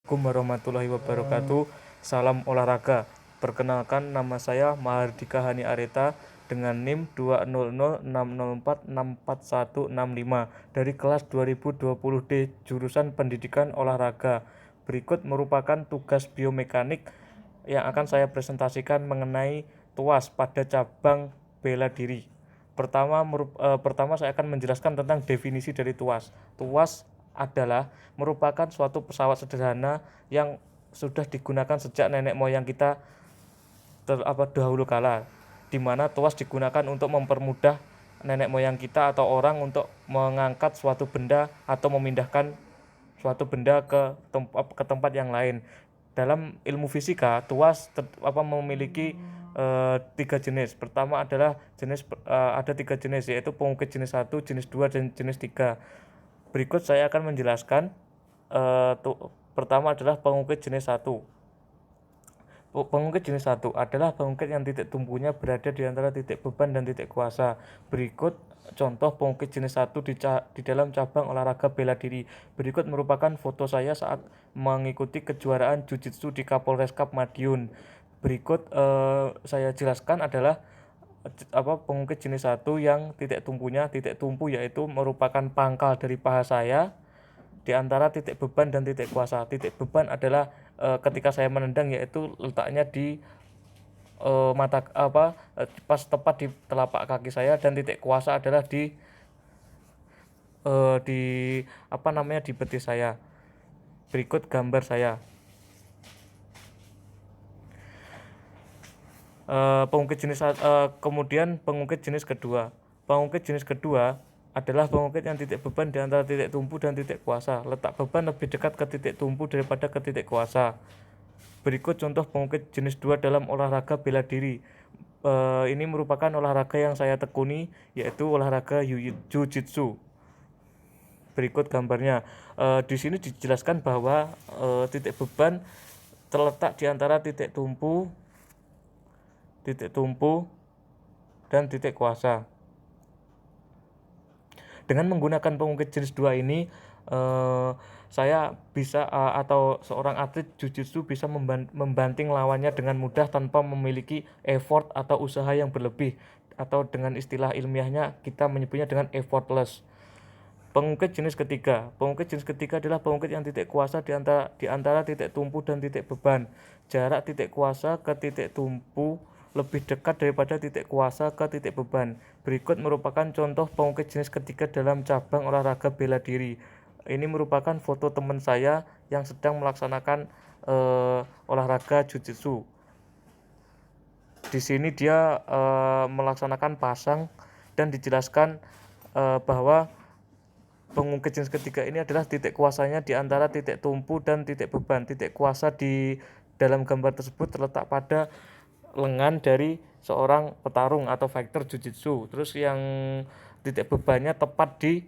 Assalamualaikum warahmatullahi wabarakatuh. Salam olahraga. Perkenalkan, nama saya Mahardika Hani Areta dengan NIM 20060464165 dari kelas 2020D jurusan Pendidikan Olahraga. Berikut merupakan tugas biomekanik yang akan saya presentasikan mengenai tuas pada cabang bela diri. Pertama saya akan menjelaskan tentang definisi dari tuas. Tuas adalah merupakan suatu pesawat sederhana yang sudah digunakan sejak nenek moyang kita dahulu kala, di mana tuas digunakan untuk mempermudah nenek moyang kita atau orang untuk mengangkat suatu benda atau memindahkan suatu benda ke tempat yang lain. Dalam ilmu fisika, tuas memiliki tiga jenis. Pertama adalah ada tiga jenis, yaitu pengukir jenis 1, jenis 2, dan jenis 3. Berikut saya akan menjelaskan. Pertama adalah pengukir jenis 1. Pengungkit jenis 1 adalah pengungkit yang titik tumpunya berada di antara titik beban dan titik kuasa. Berikut contoh pengungkit jenis 1 di dalam cabang olahraga bela diri. Berikut merupakan foto saya saat mengikuti kejuaraan Jiu-Jitsu di Kapolres Kap Madiun. Berikut saya jelaskan adalah pengungkit jenis 1 yang titik tumpu yaitu merupakan pangkal dari paha saya di antara titik beban dan titik kuasa. Titik beban adalah ketika saya menendang, yaitu letaknya di pas tepat di telapak kaki saya, dan titik kuasa adalah di betis saya. Berikut gambar saya. Kemudian pengungkit jenis kedua. Pengungkit jenis kedua adalah pengungkit yang titik beban di antara titik tumpu dan titik kuasa. Letak beban lebih dekat ke titik tumpu daripada ke titik kuasa. Berikut contoh pengungkit jenis 2 dalam olahraga bela diri. Ini merupakan olahraga yang saya tekuni, yaitu olahraga Jiu-Jitsu. Berikut gambarnya. Di sini dijelaskan bahwa titik beban terletak di antara titik tumpu dan titik kuasa. Dengan menggunakan pengungkit jenis 2 ini, saya bisa atau seorang atlet Jiu-Jitsu bisa membanting lawannya dengan mudah tanpa memiliki effort atau usaha yang berlebih, atau dengan istilah ilmiahnya kita menyebutnya dengan effortless. Pengungkit jenis ketiga. Pengungkit jenis ketiga adalah pengungkit yang titik kuasa di antara titik tumpu dan titik beban. Jarak titik kuasa ke titik tumpu lebih dekat daripada titik kuasa ke titik beban. Berikut merupakan contoh pengungkit jenis ketiga dalam cabang olahraga bela diri. Ini merupakan foto teman saya yang sedang melaksanakan olahraga Jiu-Jitsu. Di sini dia melaksanakan pasang, dan dijelaskan bahwa pengungkit jenis ketiga ini adalah titik kuasanya di antara titik tumpu dan titik beban. Titik kuasa di dalam gambar tersebut terletak pada lengan dari seorang petarung atau fighter Jiu-Jitsu. Terus yang titik bebannya tepat di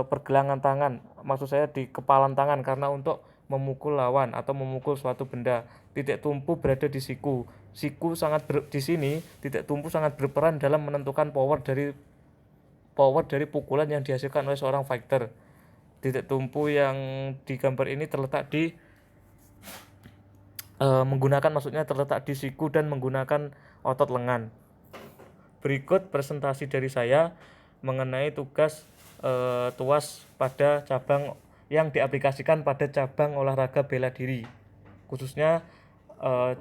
pergelangan tangan. Maksud saya di kepalan tangan, karena untuk memukul lawan atau memukul suatu benda. Titik tumpu berada di siku. Di sini titik tumpu sangat berperan dalam menentukan power dari pukulan yang dihasilkan oleh seorang fighter. Titik tumpu yang di gambar ini terletak di siku dan menggunakan otot lengan. Berikut presentasi dari saya mengenai tugas tuas pada cabang yang diaplikasikan pada cabang olahraga bela diri, khususnya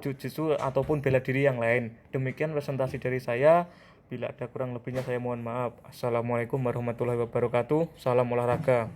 Jiu-Jitsu ataupun bela diri yang lain. Demikian presentasi dari saya. Bila ada kurang lebihnya saya mohon maaf. Assalamualaikum warahmatullahi wabarakatuh. Salam olahraga.